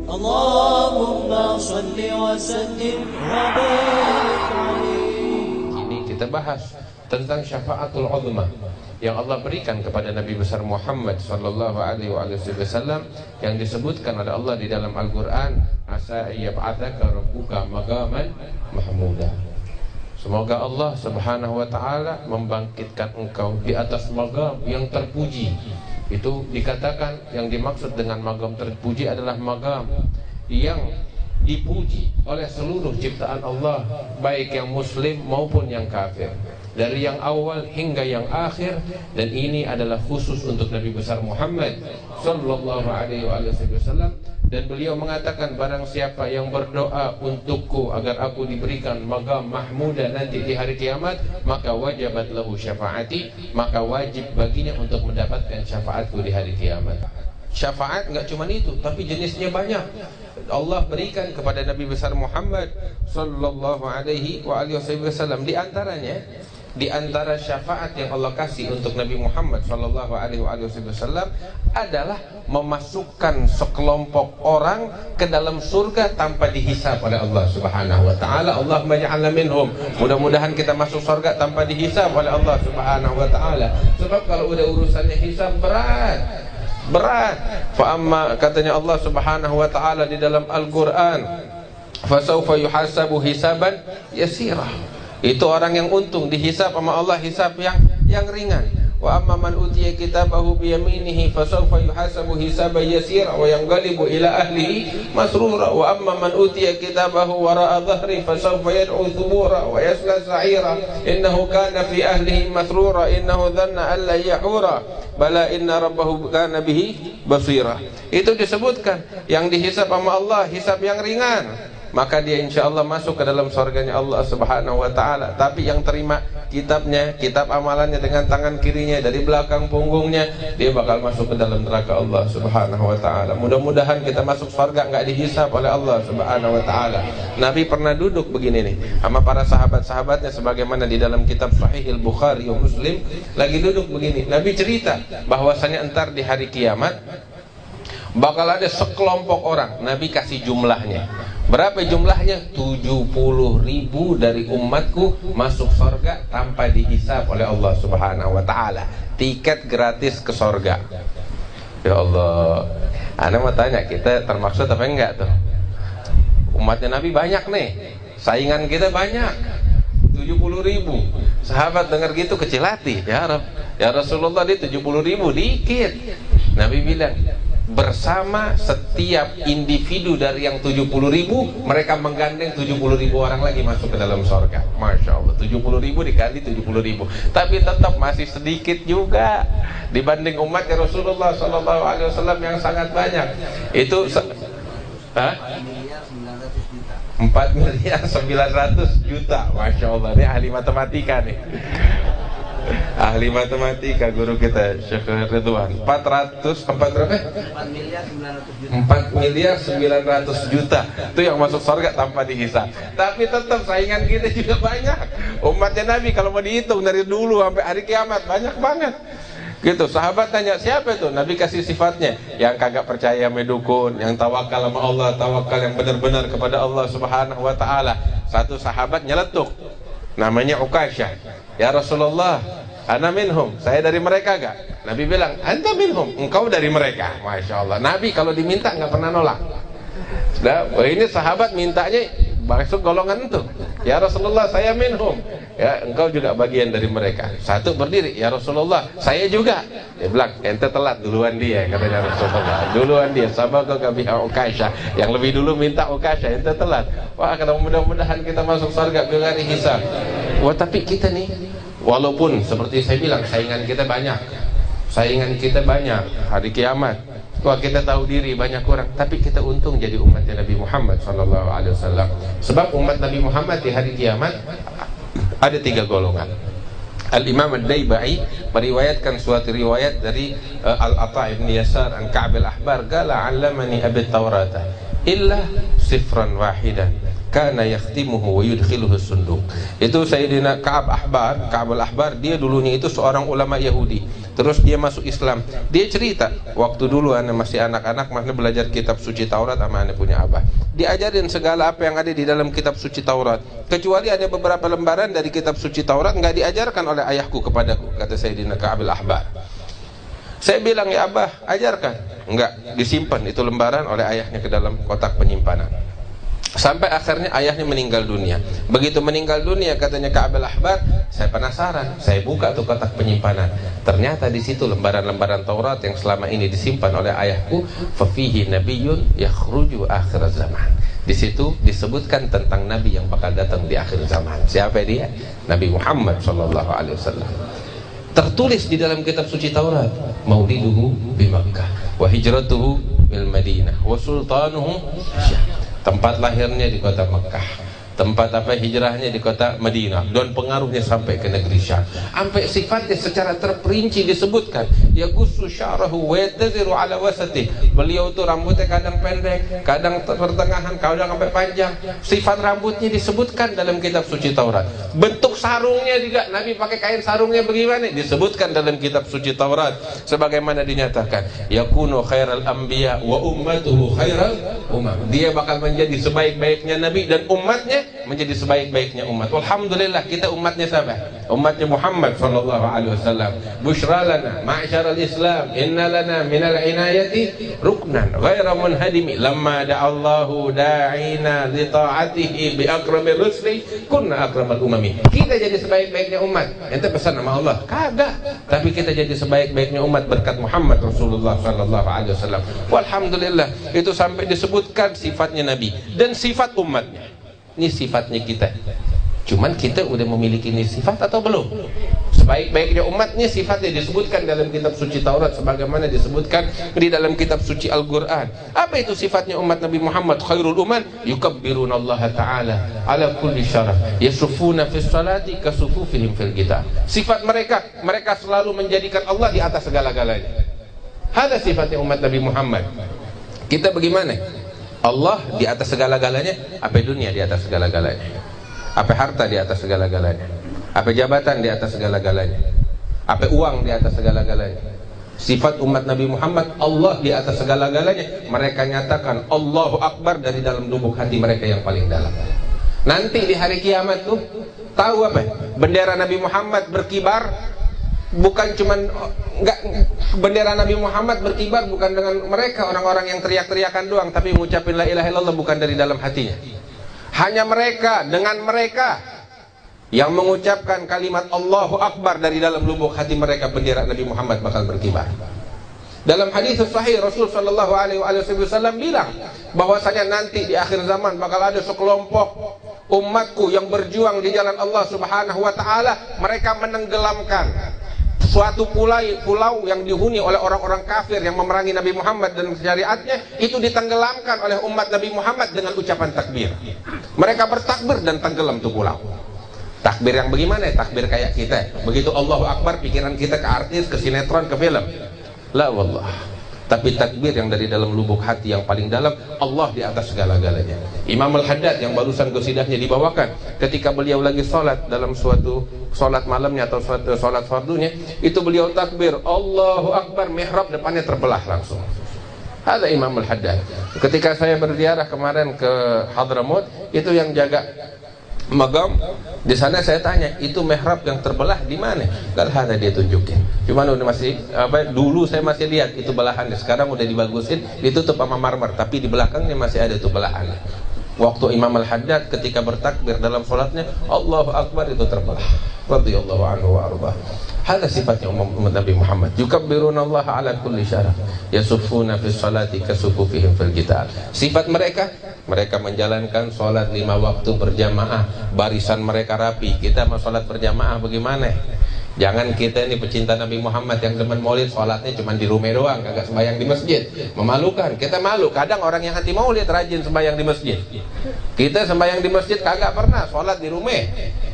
Allahumma salli wa sallim wa barik alaihi. Ini kita bahas tentang syafaatul uzma yang Allah berikan kepada Nabi besar Muhammad sallallahu alaihi wasallam, yang disebutkan oleh Allah di dalam Al-Qur'an, asa yab'atsaka rabbuka maqaman mahmuda. Semoga Allah Subhanahu wa taala membangkitkan engkau di atas maqam yang terpuji. Itu dikatakan yang dimaksud dengan maqam terpuji adalah maqam yang dipuji oleh seluruh ciptaan Allah, baik yang muslim maupun yang kafir, dari yang awal hingga yang akhir. Dan ini adalah khusus untuk Nabi besar Muhammad sallallahu alaihi wasallam. Dan beliau mengatakan, barang siapa yang berdoa untukku agar aku diberikan maqam mahmuda nanti di hari kiamat, maka wajabat lahu syafaati, maka wajib baginya untuk mendapatkan syafaatku di hari kiamat. Syafaat enggak cuma itu, tapi jenisnya banyak. Allah berikan kepada Nabi besar Muhammad sallallahu alaihi wasallam. Di antara syafaat yang Allah kasih untuk Nabi Muhammad sallallahu alaihi wasallam adalah memasukkan sekelompok orang ke dalam surga tanpa dihisab oleh Allah Subhanahu wa taala. Allahumma ja'alna minhum. Mudah-mudahan kita masuk surga tanpa dihisab oleh Allah Subhanahu wa taala. Sebab kalau udah urusannya hisab berat. Fa amma, katanya Allah Subhanahu wa taala di dalam Al-Qur'an, fasawfa yuhasabu hisaban yasira. Itu orang yang untung, dihisab sama Allah hisab yang ringan. Wa amma man utiya kitabahu bi yaminihi fasawfa yuhasabu hisaban yasira wa yanqalibu ila ahlihi masrura. Wa amma man utiya kitabahu wara'a dhahri fasawfa yad'u thubura wa yasla sa'ira innahu kana fi ahlihi masrura innahu dhanna an la yahura bala inna rabbahu kana bihi basira. Itu disebutkan yang dihisab sama Allah hisab yang ringan, maka dia insya Allah masuk ke dalam surganya Allah Subhanahu wa ta'ala. Tapi yang terima kitabnya, kitab amalannya dengan tangan kirinya, dari belakang punggungnya, dia bakal masuk ke dalam neraka Allah Subhanahu wa ta'ala. Mudah-mudahan kita masuk surga nggak dihisab oleh Allah Subhanahu wa ta'ala. Nabi pernah duduk begini nih sama para sahabat-sahabatnya, sebagaimana di dalam kitab Sahih Al-Bukhari wa Muslim. Lagi duduk begini, Nabi cerita bahwasanya entar di hari kiamat bakal ada sekelompok orang. Nabi kasih jumlahnya. Berapa jumlahnya? 70.000 dari umatku masuk surga tanpa dihisab oleh Allah Subhanahu wa ta'ala. Tiket gratis ke surga. Ya Allah, ana mau tanya, kita termaksud apa enggak tuh? Umatnya Nabi banyak nih, saingan kita banyak, 70.000. Sahabat dengar gitu kecil hati, ya Rasulullah, dia 70.000 dikit. Nabi bilang, bersama setiap individu dari yang 70.000, mereka menggandeng 70.000 orang lagi masuk ke dalam surga. Masya Allah, 70.000 dikali 70.000, tapi tetap masih sedikit juga dibanding umatnya Rasulullah SAW yang sangat banyak. Itu 4.900.000.000. Masya Allah, ini ahli matematika nih. Ahli matematika guru kita Syekh Ridwan. 4.900.000.000 itu yang masuk surga tanpa dihisab. Tapi tetap saingan kita juga banyak. Umatnya Nabi kalau mau dihitung dari dulu sampai hari kiamat banyak banget. Gitu, sahabat tanya, siapa itu? Nabi kasih sifatnya, yang kagak percaya medukun, yang tawakal sama Allah, tawakal yang benar-benar kepada Allah Subhanahu wa ta'ala. Satu sahabat nyeletuk, namanya Ukasyah. Ya Rasulullah, ana minhum, saya dari mereka gak? Nabi bilang, anta minhum, engkau dari mereka. Masya Allah, Nabi kalau diminta gak pernah nolak. Nah, ini sahabat mintanya masuk golongan itu. Ya Rasulullah, saya minhum. Ya, engkau juga bagian dari mereka. Satu berdiri, ya Rasulullah, saya juga. Dia bilang, ente telat, duluan dia, katanya Rasulullah. Duluan dia, sabaqaka biha Ukasyah. Yang lebih dulu minta Ukasyah, ente telat. Wah, kalau mudah-mudahan kita masuk surga bighairi hisab. Wah, tapi kita nih, walaupun seperti saya bilang, saingan kita banyak. Hari kiamat, wah, kita tahu diri banyak kurang, tapi kita untung jadi umatnya Nabi Muhammad SAW. Sebab umat Nabi Muhammad di hari kiamat ada 3 golongan. Al-Imam Ad-Daibai meriwayatkan suatu riwayat dari Al-Ata' ibn Yasar an Ka'b al-Ahbar, qala 'allamani Abi Tawrata illa sifran wahidan kana yakhtimuhu wa yudkhiluhu sunduk. Itu Sayyidina Ka'ab al-Ahbar, dia dulunya itu seorang ulama Yahudi. Terus dia masuk Islam. Dia cerita, waktu dulu ana masih anak-anak, masih belajar kitab suci Taurat sama ana punya abah. Diajarin segala apa yang ada di dalam kitab suci Taurat. Kecuali ada beberapa lembaran dari kitab suci Taurat enggak diajarkan oleh ayahku kepadaku, kata Sayyidina Ka'ab al-Ahbar. Saya bilang, ya abah, ajarkan. Enggak, disimpan itu lembaran oleh ayahnya ke dalam kotak penyimpanan. Sampai akhirnya ayahnya meninggal dunia. Begitu meninggal dunia, katanya Ka'ab al-Ahbar, saya penasaran, saya buka tuh kotak penyimpanan. Ternyata di situ lembaran-lembaran Taurat yang selama ini disimpan oleh ayahku. Fafihi nabiyyun yakhruju akhir zaman. Di situ disebutkan tentang nabi yang bakal datang di akhir zaman. Siapa dia? Nabi Muhammad sallallahu alaihi wasallam. Tertulis di dalam kitab suci Taurat, mauliduhu bi Makkah wa hijratuhu bil Madinah wa sultanuhu Syam. Tempat lahirnya di kota Mekah, tempat hijrahnya di kota Madinah, dan pengaruhnya sampai ke negeri Syam. Sampai sifatnya secara terperinci disebutkan, yaqussu sya'rahu wa yataziru ala wasati. Beliau itu rambutnya kadang pendek, kadang pertengahan, kadang sampai panjang. Sifat rambutnya disebutkan dalam kitab suci Taurat. Bentuk sarungnya juga, Nabi pakai kain sarungnya bagaimana? Disebutkan dalam kitab suci Taurat. Sebagaimana dinyatakan, yakunu khairal anbiya wa ummatuhu khairal umam. Dia bakal menjadi sebaik-baiknya Nabi dan umatnya menjadi sebaik-baiknya umat. Alhamdulillah, kita umatnya siapa? Umatnya Muhammad sallallahu alaihi wasallam. Busyra lana ma'syaral Islam, inna lana minal inayati ruknan ghaira munhadimi. Lamma da'allahu da'ina li ta'atihi bi akramir rusli kunna akramal umami. Kita jadi sebaik-baiknya umat. Ente pesan sama Allah? Kagak. Tapi kita jadi sebaik-baiknya umat berkat Muhammad Rasulullah sallallahu alaihi wasallam. Alhamdulillah, itu sampai disebutkan sifatnya Nabi dan sifat umatnya. Ini sifatnya kita. Cuman kita udah memiliki ini sifat atau belum? Sebaik-baiknya umatnya sifatnya disebutkan dalam kitab suci Taurat, sebagaimana disebutkan di dalam kitab suci Al-Quran. Apa itu sifatnya umat Nabi Muhammad? Khairul uman yukabbiruna Allah Ta'ala ala kulli syaraf yasufuna fis salati kasufufihim fil kitab. Sifat mereka selalu menjadikan Allah di atas segala-galanya. Ada sifatnya umat Nabi Muhammad. Kita bagaimana? Allah di atas segala-galanya, apa dunia di atas segala-galanya, apa harta di atas segala-galanya, apa jabatan di atas segala-galanya, apa uang di atas segala-galanya. Sifat umat Nabi Muhammad, Allah di atas segala-galanya. Mereka nyatakan Allahu Akbar dari dalam lubuk hati mereka yang paling dalam. Nanti di hari kiamat tuh, tahu apa? Bendera Nabi Muhammad berkibar. Bukan cuman bendera Nabi Muhammad berkibar bukan dengan mereka orang-orang yang teriak-teriakan doang, tapi mengucapin la ilaha illallah bukan dari dalam hatinya. Hanya mereka, dengan mereka yang mengucapkan kalimat Allahu Akbar dari dalam lubuk hati mereka, bendera Nabi Muhammad bakal berkibar. Dalam hadis sahih Rasul sallallahu alaihi wasallam bilang bahwasanya nanti di akhir zaman bakal ada sekelompok umatku yang berjuang di jalan Allah Subhanahu wa taala. Mereka menenggelamkan suatu pulau yang dihuni oleh orang-orang kafir yang memerangi Nabi Muhammad dan syariatnya, itu ditenggelamkan oleh umat Nabi Muhammad dengan ucapan takbir. Mereka bertakbir dan tenggelam tuh pulau. Takbir yang bagaimana? Takbir kayak kita. Begitu Allahu Akbar, pikiran kita ke artis, ke sinetron, ke film. La wallah. Tapi takbir yang dari dalam lubuk hati yang paling dalam, Allah di atas segala-galanya. Imam Al-Haddad yang barusan qasidahnya dibawakan, ketika beliau lagi sholat dalam suatu sholat malamnya atau sholat fardunya, itu beliau takbir Allahu Akbar, mihrab depannya terbelah langsung. Ada Imam Al-Haddad. Ketika saya berziarah kemarin ke Hadramaut, itu yang jaga magam di sana, saya tanya, itu mihrab yang terbelah di mana? Gak ada dia tunjukin. Cuman udah masih dulu saya masih lihat itu belahannya. Sekarang udah dibagusin, ditutup sama marmer, tapi di belakangnya masih ada tuh belahannya. Waktu Imam Al-Haddad ketika bertakbir dalam sholatnya, Allahu Akbar, itu terbelah. Radhiyallahu anhu wa arda. Hada sifatnya umat Nabi Muhammad. Yukabbiruna Allah ala kulli syaraf yasufuna fis salati kasufufihim fil kitab. Sifat mereka menjalankan sholat 5 waktu berjamaah, barisan mereka rapi. Kita mau sholat berjamaah bagaimana? Jangan kita ini pecinta Nabi Muhammad yang demen maulid, sholatnya cuma di rumah doang, kagak sembahyang di masjid. Memalukan, kita malu. Kadang orang yang anti maulid rajin sembahyang di masjid. Kita sembahyang di masjid kagak pernah, sholat di rumah.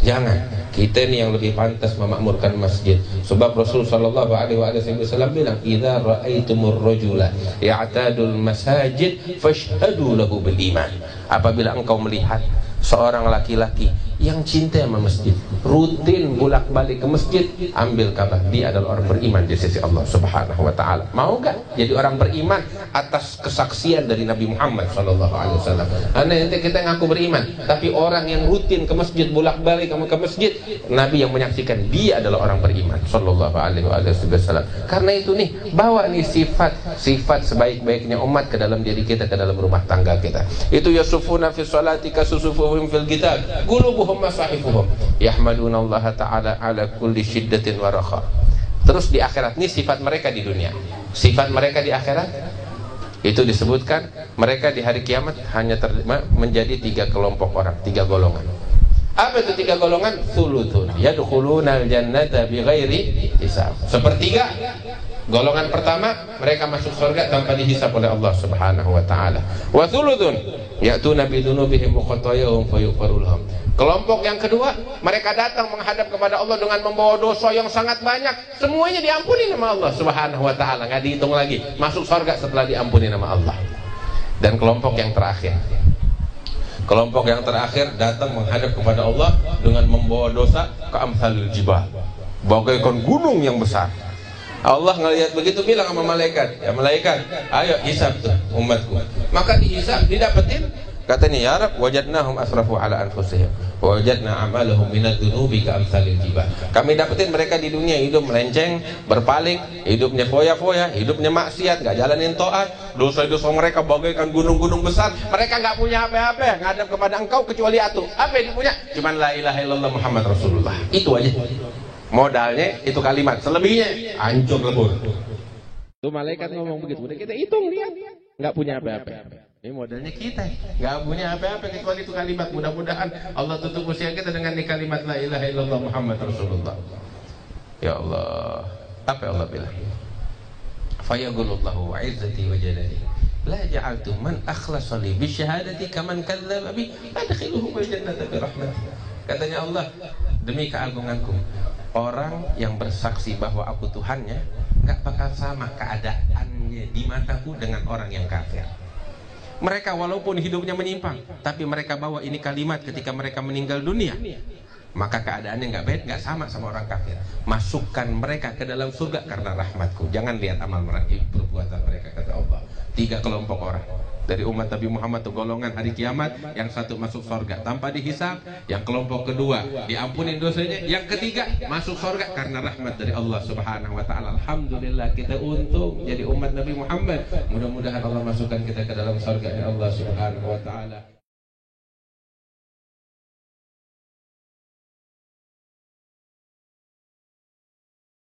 Jangan. Kita nih yang lebih pantas memakmurkan masjid. Sebab Rasul sallallahu alaihi wasallam bilang, "Idza ra'aitumur rajula ya'tadul masajid fashhadu lahu bil iman." Apabila engkau melihat seorang laki-laki yang cinta sama masjid, rutin bolak-balik ke masjid, ambil kabar dia adalah orang beriman di sisi Allah Subhanahu wa taala. Mau gak jadi orang beriman atas kesaksian dari Nabi Muhammad sallallahu alaihi wasallam? Karena nanti kita ngaku beriman, tapi orang yang rutin ke masjid, bolak-balik ke masjid, Nabi yang menyaksikan dia adalah orang beriman sallallahu alaihi wasallam. Karena itu nih, bawa nih sifat sebaik-baiknya umat ke dalam diri kita, ke dalam rumah tangga kita. Itu yasufuna fi sholati kasusufuhum fil kitab, qulubuhum masahifuhum yahmaduna Allah ta'ala ala kulli syiddatin wa rakha. Terus di akhirat, ini sifat mereka di dunia. Sifat mereka di akhirat itu disebutkan, mereka di hari kiamat hanya menjadi 3 kelompok orang, 3 golongan. Apa itu 3 golongan? Thuluthun yadkhulunal jannata bighairi hisab. Sepertiga. Golongan pertama, mereka masuk surga tanpa dihisab oleh Allah Subhanahu wa taala. Wa thuluthun ya'tuna bidunubihim wa khatayahum fayaghfiru lahum. Kelompok yang kedua, mereka datang menghadap kepada Allah dengan membawa dosa yang sangat banyak, semuanya diampuni nama Allah Subhanahu wa taala, enggak dihitung lagi, masuk surga setelah diampuni nama Allah. Dan kelompok yang terakhir, datang menghadap kepada Allah dengan membawa dosa ka'amsalil jibal, bagaikan gunung yang besar. Allah ngelihat begitu bilang sama malaikat, "Ya malaikat, ayo hisab tuh umatku." Maka dihisab, didapetin. Katanya, "Ya Rab, wajadnahum asrafu ala anfusihim wa wajadna amalahum minadz dzunubi ka'amsalil jibal." Kami dapetin mereka di dunia hidup melenceng, berpaling, hidupnya foya-foya, hidupnya maksiat, enggak jalanin taat, dosa-dosa mereka bagaikan gunung-gunung besar. Mereka enggak punya apa-apa ngadap kepada engkau kecuali atu. Apa yang dipunya? Cuman la ilaha illallah Muhammad Rasulullah. Itu aja. Modalnya itu kalimat, selebihnya hancur lebur. Tuh malaikat ngomong begitu, udah kita hitung lihat, nggak punya apa-apa. Ini modalnya kita, nggak punya apa-apa kecuali itu kalimat. Mudah-mudahan Allah tutup usia kita dengan kalimat la ilaha illallah Muhammad Rasulullah. Ya Allah, apa Allah bilang? Fayaqulullahu izzati wa jalali la ja'altu man akhlasa li bi syahadati kaman kadzdzaba bi adkhiluhu bil jannati bi rahmati. Katanya Allah, demi keagunganku, orang yang bersaksi bahwa aku Tuhannya gak bakal sama keadaannya di mataku dengan orang yang kafir. Mereka walaupun hidupnya menyimpang, tapi mereka bawa ini kalimat ketika mereka meninggal dunia, maka keadaannya gak beda, gak sama orang kafir. Masukkan mereka ke dalam surga karena rahmatku. Jangan lihat amal mereka, perbuatan mereka, kata Allah. 3 kelompok orang dari umat Nabi Muhammad itu golongan hari kiamat, yang satu masuk surga tanpa dihisab, yang kelompok kedua diampuni dosanya, yang ketiga masuk surga karena rahmat dari Allah Subhanahu wa taala. Alhamdulillah kita untung jadi umat Nabi Muhammad. Mudah-mudahan Allah masukkan kita ke dalam surga Allah Subhanahu wa taala.